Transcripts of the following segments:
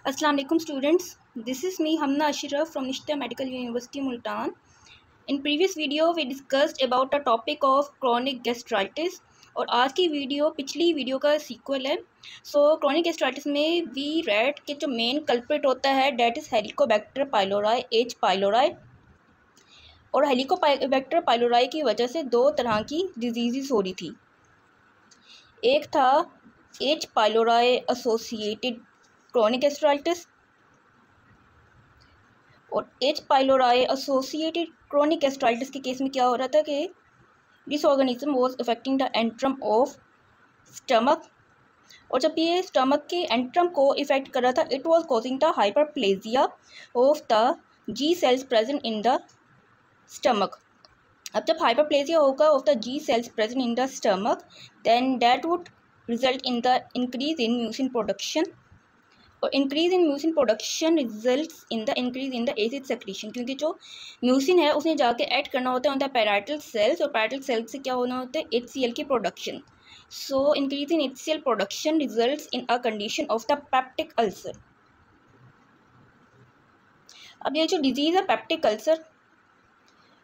Assalamu alaikum students. This is me Hamna Ashraf from Nishta Medical University Multan. In previous video we discussed about the topic of chronic gastritis और आज की video पिछली video का sequel है. Chronic gastritis में we read कि जो main culprit होता है that is Helicobacter pylori H pylori. और हेलिकोबैक्टर पाइलोराई की वजह से दो तरह की डिजीज़ हो रही थी. एक था H pylori associated chronic gastritis और H pylori associated chronic gastritis के केस में क्या हो रहा था कि this organism was affecting the antrum of stomach. और जब ये स्टमक के एंट्रम को इफेक्ट कर रहा था it was causing the hyperplasia of the G cells present in the stomach. अब जब हाइपरप्लेजिया होगा of the G cells present in the stomach then that would result in the increase in mucin production और increase in mucin production results in the increase in the acid secretion. क्योंकि जो mucin है उसने जाके add करना होता है on the parietal cells और पैराइटल सेल्स से क्या होना होता है HCl की production. So increase in HCl production results in a condition of the peptic ulcer. अब ये जो डिजीज़ है पेप्टिक अल्सर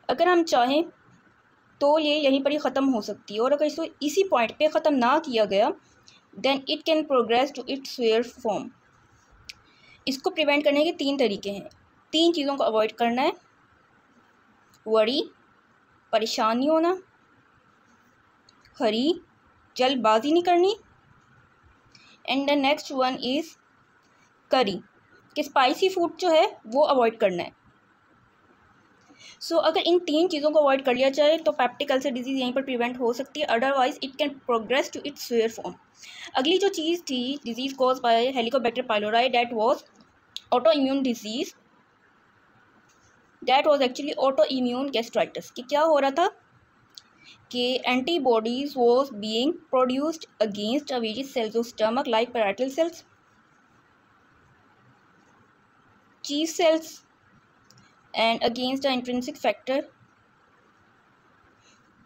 अगर हम चाहें तो ये यहीं पर ही ख़त्म हो सकती है और अगर इसको इसी पॉइंट पे ख़त्म ना किया गया then it can progress to its severe form. इसको प्रिवेंट करने के तीन तरीके हैं. तीन चीज़ों को अवॉइड करना है. वरी परेशानी होना, हरी जल्दबाजी नहीं करनी and the next one is करी कि स्पाइसी फूड जो है वो अवॉइड करना है. अगर इन तीन चीज़ों को अवॉइड कर लिया जाए तो पेप्टिक अल्सर डिजीज़ यहीं पर प्रिवेंट हो सकती है. Otherwise it can progress to its severe form. अगली जो चीज़ थी disease cause by Helicobacter pylori that was autoimmune disease. That was actually autoimmune gastritis. कि क्या हो रहा था कि antibodies was being produced against a various cells of stomach like parietal cells, chief cells and against the intrinsic factor.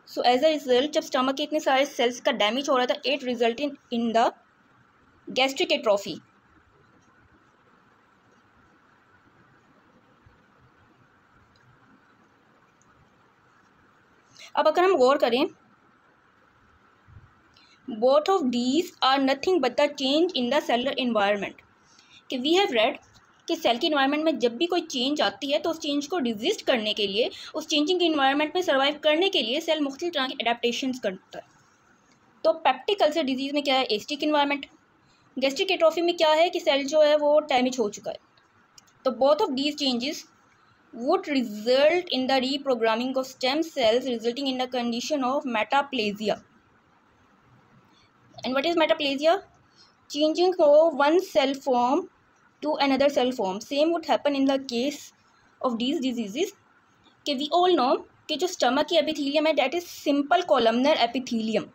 So as a result जब stomach के इतने सारे cells का damage हो रहा था it resulted in the gastric atrophy. अब अगर हम गौर करें both of these are nothing but the change in the cellular environment. कि वी हैव रेड कि सेल के इन्वायरमेंट में जब भी कोई चेंज आती है तो उस चेंज को रिजिस्ट करने के लिए उस चेंजिंग इन्वायरमेंट में सर्वाइव करने के लिए सेल मुख्तलिफ तरह के एडेप्टेशंस करता है. तो पेप्टिक अल्सर डिजीज़ में क्या है एसिडिक इन्वायरमेंट. गैस्ट्रिक एट्रोफी में क्या है कि सेल जो है वो डैमेज हो चुका है. तो both of these changes would result in the reprogramming of stem cells resulting in the condition of metaplasia. And what is metaplasia? Changing of one cell form to another cell form. Same would happen in the case of these diseases. कि we all know कि जो stomach की epithelium है that is simple columnar epithelium.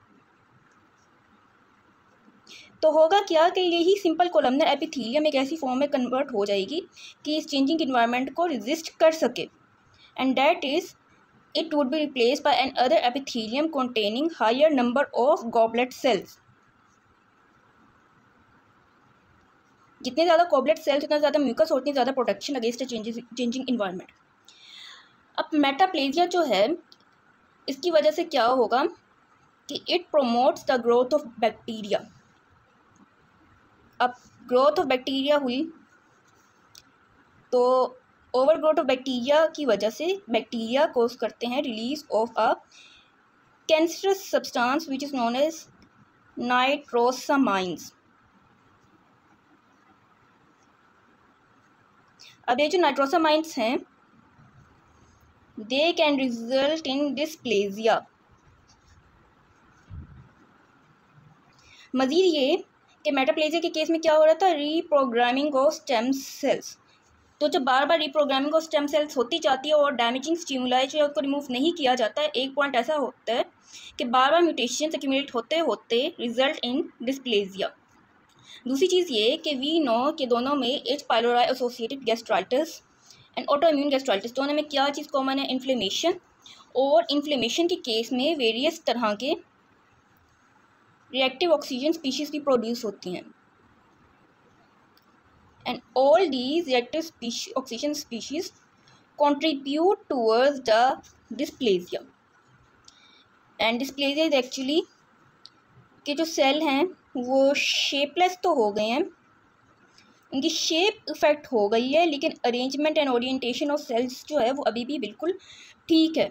तो होगा क्या कि यही सिंपल कोलमनर एपिथेलियम एक ऐसी फॉर्म में कन्वर्ट हो जाएगी कि इस चेंजिंग इन्वायरमेंट को रेजिस्ट कर सके and that is it would be replaced by another epithelium containing higher number of goblet cells. जितने ज़्यादा गॉबलेट सेल्स उतना ज़्यादा म्यूकस और उतनी ज़्यादा प्रोटेक्शन अगेंस्ट चेंजिंग इन्वायरमेंट. अब मेटाप्लेजिया जो है इसकी वजह से क्या होगा कि it promotes the growth of bacteria. अब ग्रोथ ऑफ बैक्टीरिया हुई तो ओवर ग्रोथ ऑफ बैक्टीरिया की वजह से बैक्टीरिया कोज करते हैं release of a cancerous substance which is known as nitrosamines. अब ये जो नाइट्रोसामाइंस हैं they can result in dysplasia. मज़ीद ये कि मेटाप्लेजिया के केस में क्या हो रहा था रीप्रोग्रामिंग ऑफ स्टेम सेल्स. तो जब बार बार रीप्रोग्रामिंग ऑफ स्टेम सेल्स होती जाती है और डैमेजिंग स्टिमुलाई जो है उसको रिमूव नहीं किया जाता है एक पॉइंट ऐसा होता है कि बार बार म्यूटेशन एक्यूमुलेट होते होते रिजल्ट इन डिस्प्लेजिया. दूसरी चीज़ ये कि वी नो कि दोनों में H pylori associated gastritis and autoimmune gastritis दोनों में क्या चीज़ कॉमन है इन्फ्लेमेशन. और इन्फ्लेमेशन के केस में वेरियस तरह के रिएक्टिव ऑक्सीजन स्पीशीज़ भी प्रोड्यूस होती हैं. and all these reactive oxidation species contribute towards the dysplasia. and dysplasia is actually कि जो सेल हैं वो शेपलेस तो हो गए हैं, उनकी शेप इफेक्ट हो गई है, लेकिन arrangement and orientation of cells जो है वो अभी भी बिल्कुल ठीक है।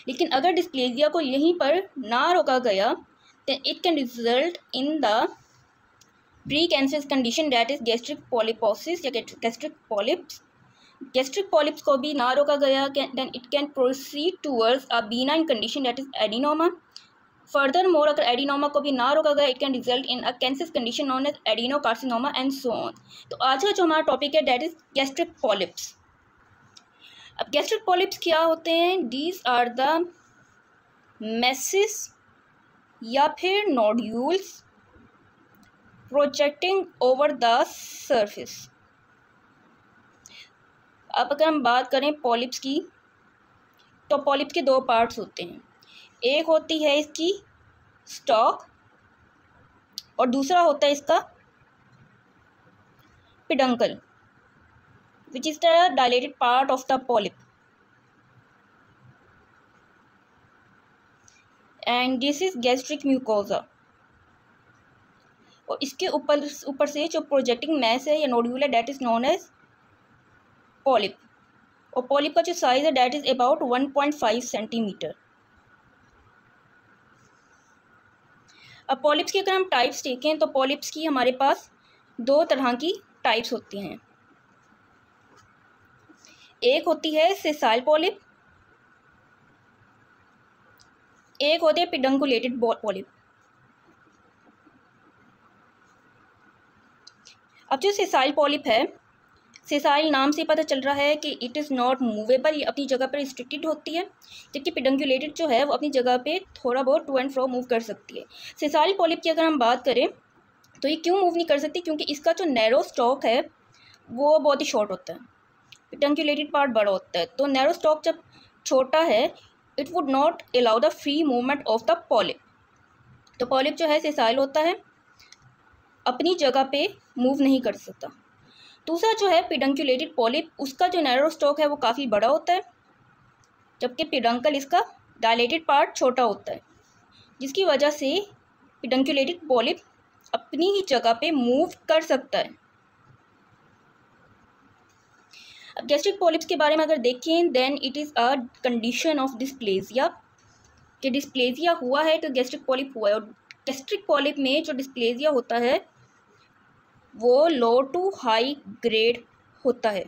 लेकिन अगर डिस्प्लेजिया को यहीं पर ना रोका गया then it can result in the precancerous condition that is gastric polyposis या gastric polyps. gastric polyps को भी ना रोका गया then it can proceed towards a benign condition that is adenoma. Furthermore, अगर एडिनोमा को भी ना रोका गया it can result in a cancerous condition known as adenocarcinoma and so on. तो आज का जो हमारा टॉपिक है that is gastric polyps. अब gastric polyps क्या होते हैं? These are the masses या फिर nodules projecting over the surface. अब अगर हम बात करें पॉलिप्स की, तो पॉलिप्स के दो पार्ट्स होते हैं, एक होती है इसकी स्टॉक और दूसरा होता है इसका peduncle which is the dilated part of the polyp and this is gastric mucosa. और इसके ऊपर से जो प्रोजेक्टिंग मैस है या नोड्यूल है that is known as polyp. और पॉलिप का जो साइज है डेट इज अबाउट 1.5 सेंटीमीटर. अब पॉलिप्स की अगर हम टाइप्स देखें तो पॉलिप्स की हमारे पास दो तरह की टाइप्स होती हैं. एक होती है सेसाइल पॉलिप, एक होती है पिडंकुलेटेड पॉलिप. अब जो सेसाइल पॉलिप है, सेसाइल नाम से पता चल रहा है कि इट इज़ नॉट मूवेबल, ये अपनी जगह पर रिस्ट्रिक्टेड होती है, जबकि पिडंकुलेटेड जो है वो अपनी जगह पे थोड़ा बहुत टू एंड फ्रो मूव कर सकती है. सेसाइल पॉलिप की अगर हम बात करें तो ये क्यों मूव नहीं कर सकती? क्योंकि इसका जो नैरो स्टॉक है वो बहुत ही शॉर्ट होता है, पिडंकुलेटेड पार्ट बड़ा होता है. तो नैरो स्टॉक जब छोटा है it would not allow the free movement of the polyp. तो पॉलिप जो है सेसाइल होता है, अपनी जगह पे मूव नहीं कर सकता. दूसरा जो है पिडंकुलेटेड पॉलिप, उसका जो नैरो स्टॉक है वो काफ़ी बड़ा होता है, जबकि पिडंकल इसका डायलेटेड पार्ट छोटा होता है, जिसकी वजह से पिडंकुलेटेड पॉलिप अपनी ही जगह पे मूव कर सकता है. अब गैस्ट्रिक पॉलिप्स के बारे में अगर देखें then it is a condition of dysplasia, कि डिस्प्लेजिया हुआ है तो गैस्ट्रिक पॉलिप हुआ है. और गैस्ट्रिक पॉलिप में जो डिस्प्लेजिया होता है वो लो टू हाई ग्रेड होता है.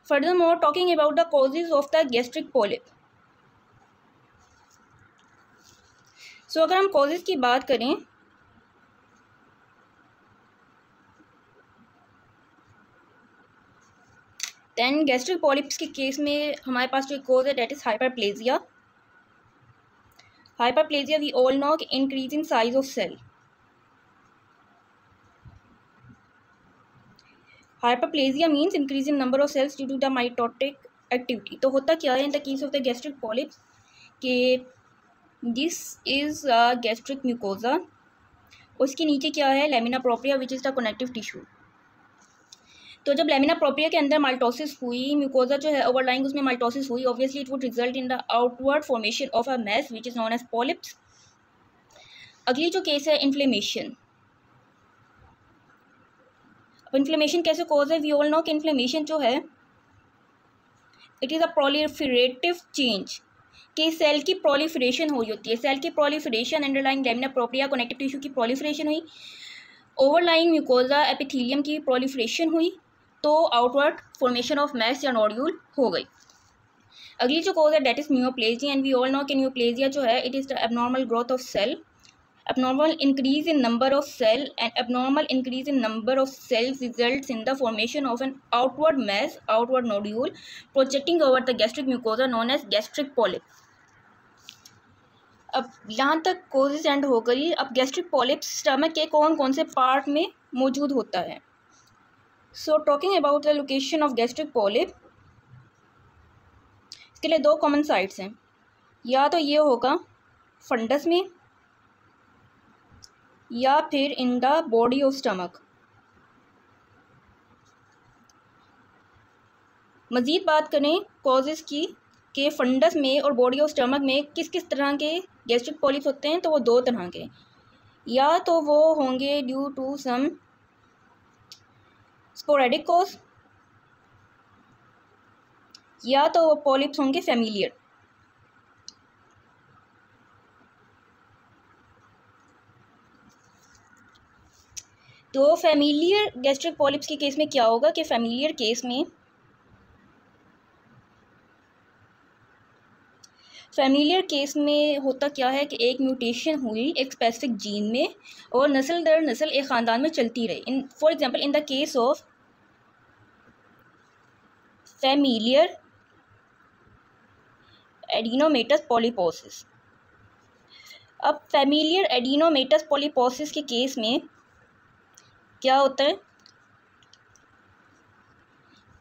Furthermore, talking about the causes of the gastric polyp. So अगर हम causes की बात करें देन गैस्ट्रिक पॉलिप्स के केस में हमारे पास जो कोज है that is hyperplasia. Hyperplasia we all know कि increase in size of cell. Hyperplasia means increase in number of cells due to the mitotic activity. तो होता क्या है in the case of the gastric polyps कि this is gastric mucosa, उसके नीचे क्या है lamina propria which is the connective tissue. तो जब लेमिना प्रोप्रिया के अंदर माल्टोसिस हुई, म्यूकोजा जो है ओवरलाइंग उसमें माल्टोसिस हुई, obviously it would result in the outward formation of a mass which is known as polyps. अगली जो केस है इन्फ्लेमेशन. अब इन्फ्लेमेशन कैसे कॉज है? वी ऑल नो कि इन्फ्लेमेशन जो है it is a proliferative change, कि सेल की प्रोलिफरेशन हुई होती है. सेल की proliferation underlying lamina propria connective tissue की प्रोलिफरेशन हुई, ओवरलाइंग म्यूकोजा एपिथेलियम की प्रोलिफरेशन हुई, तो आउटवर्ड फॉर्मेशन ऑफ मैस या नोड्यूल हो गई. अगली जो कोज है that is neoplasia and we all know कि न्यूप्लेजिया जो है it is the abnormal growth of cell, abnormal increase in number of cell and abnormal increase in number of cells results in the formation of an outward mass, outward nodule projecting over the gastric mucosa known as gastric polyp. अब यहाँ तक causes and हो गई. अब gastric polyps stomach के कौन कौन से पार्ट में मौजूद होता है. So talking about the location of gastric polyp, इसके लिए दो कॉमन साइट्स हैं. या तो ये होगा फंडस में या फिर in the body of stomach. मज़ीद बात करें कॉजेज़ की कि फंडस में और बॉडी ऑफ स्टमक में किस किस तरह के गैस्ट्रिक पॉलिप्स होते हैं, तो वो दो तरह के, या तो वो होंगे due to some sporadic cause, या तो वो पॉलिप्स होंगे फैमिलियर। तो फैमिलियर गैस्ट्रिक पॉलिप्स के केस में क्या होगा कि फैमिलियर केस में होता क्या है कि एक म्यूटेशन हुई एक स्पेसिफिक जीन में और नस्ल दर नस्ल एक ख़ानदान में चलती रही। For example in the case of familiar adenomatous polyposis. अब फैमिलियर एडिनोमेटस पॉलीपोसिस के केस में क्या होता है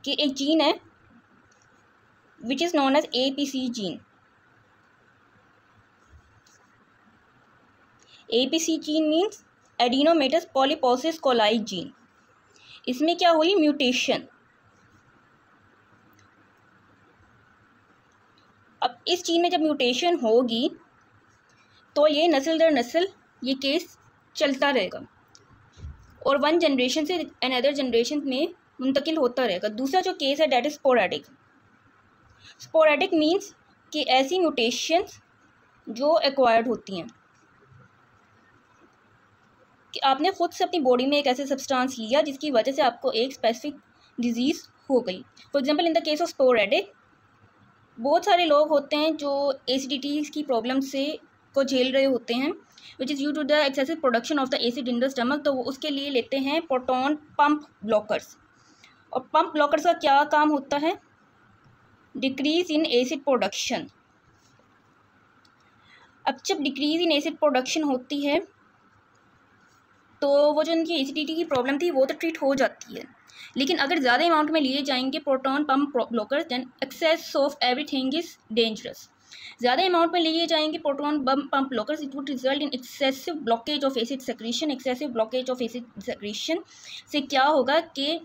कि एक जीन है which is known as APC gene. APC gene means adenomatous polyposis coli gene. इसमें क्या हुई म्यूटेशन। अब इस जीन में जब म्यूटेशन होगी तो ये नस्ल दर नस्ल ये केस चलता रहेगा और वन जनरेशन से अनदर जनरेशन में मुंतकिल होता रहेगा। दूसरा जो केस है that is sporadic. Sporadic means कि ऐसी म्यूटेशंस जो एक्वायर्ड होती हैं, कि आपने ख़ुद से अपनी बॉडी में एक ऐसे सब्सटेंस लिया जिसकी वजह से आपको एक स्पेसिफिक डिजीज़ हो गई। For example in the case of sporadic बहुत सारे लोग होते हैं जो एसिडिटी की प्रॉब्लम से को झेल रहे होते हैं which is due to the excessive production of the acid in the stomach. तो वो उसके लिए लेते हैं प्रोटॉन पंप ब्लॉकर्स। और पंप ब्लॉकर्स का क्या काम होता है? Decrease in acid production. अब जब डिक्रीज इन एसिड प्रोडक्शन होती है तो वो जो उनकी एसिडिटी की प्रॉब्लम थी वो तो ट्रीट हो जाती है, लेकिन अगर ज़्यादा अमाउंट में लिए जाएंगे proton pump blockers then excess of everything is dangerous. ज़्यादा अमाउंट में लिए जाएंगे proton pump blockers it would result in excessive blockage of acid secretion. Excessive blockage of acid secretion से क्या होगा कि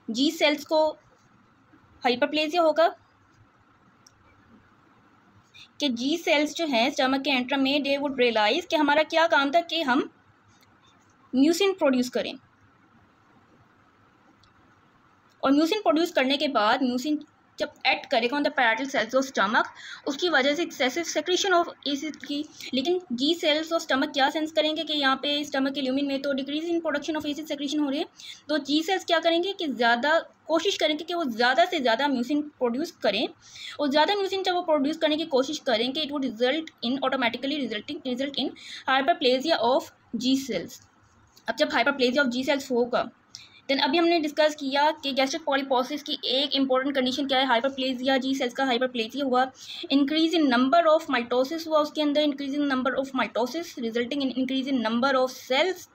जी सेल्स को हाइपरप्लेजिया होगा, कि जी सेल्स जो हैं स्टमक के एंट्रम में दे वुड रियलाइज कि हमारा क्या काम था कि हम म्यूसिन प्रोड्यूस करें, और म्यूसिन प्रोड्यूस करने के बाद म्यूसिन जब एक्ट करेगा on the parietal cells of stomach उसकी वजह से एक्सेसिव सेक्रेशन ऑफ एसिड की। लेकिन जी सेल्स ऑफ स्टमक क्या सेंस करेंगे कि यहाँ पे स्टमक के ल्यूमिन में तो decrease in production of acid secretion हो रही है, तो जी सेल्स क्या करेंगे कि ज़्यादा कोशिश करेंगे कि वो ज़्यादा से ज़्यादा म्यूसिन प्रोड्यूस करें, और ज़्यादा म्यूसिन जब वो प्रोड्यूस करने की कोशिश करेंगे it would result in automatically result in hyperplasia of G cells. अब जब हाइपरप्लेजिया ऑफ जी सेल्स होगा देन अभी हमने डिस्कस किया कि गैस्ट्रिक पॉलीपोसिस की एक इंपॉर्टेंट कंडीशन क्या है, हाइपरप्लेजिया। जी सेल्स का हाइपरप्लेजिया हुआ, increase in number of mitosis हुआ उसके अंदर, increase in number of mitosis resulting in increase in number of cells.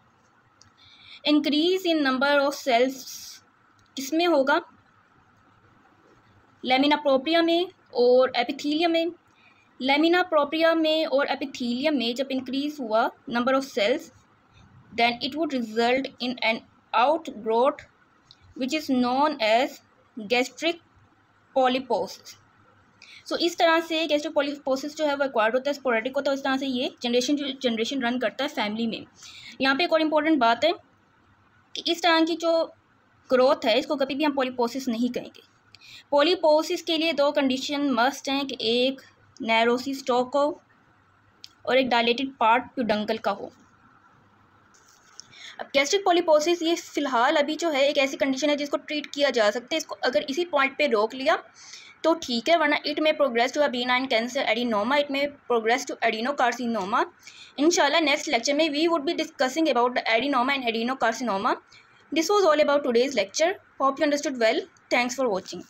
Increase in number of cells किसमें होगा? लैमिना प्रोप्रिया में और एपिथेलियम में। लैमिना प्रोप्रिया में और एपिथेलियम में जब इंक्रीज हुआ number of cells then it would result in an outgrowth which is known as gastric polyposis। so इस तरह से gastric polyposis जो है वो एक्वायर्ड होता है, स्पोरेडिक होता है। इस तरह से ये जनरेशन रन करता है फैमिली में। यहाँ पे एक और इम्पोर्टेंट बात है कि इस तरह की जो ग्रोथ है इसको कभी भी हम पॉलीपोसिस नहीं कहेंगे। पॉलीपोसिस के लिए दो कंडीशन मस्ट हैं कि एक नैरोसी स्टॉक हो और एक डायलेटेड पार्ट प्यूडंकल का हो। अब गैस्ट्रिक पॉलीपोसिस ये फ़िलहाल अभी जो है एक ऐसी कंडीशन है जिसको ट्रीट किया जा सकता है। इसको अगर इसी पॉइंट पे रोक लिया तो ठीक है, वरना इट में progress to a benign cancer adenoma, it में प्रोग्रेस टू एडिनोकार्सिनोमा। इंशाल्लाह नेक्स्ट लेक्चर में we would be discussing about the adenoma and adenocarcinoma. This was all about today's lecture. Hope you understood well. Thanks for watching.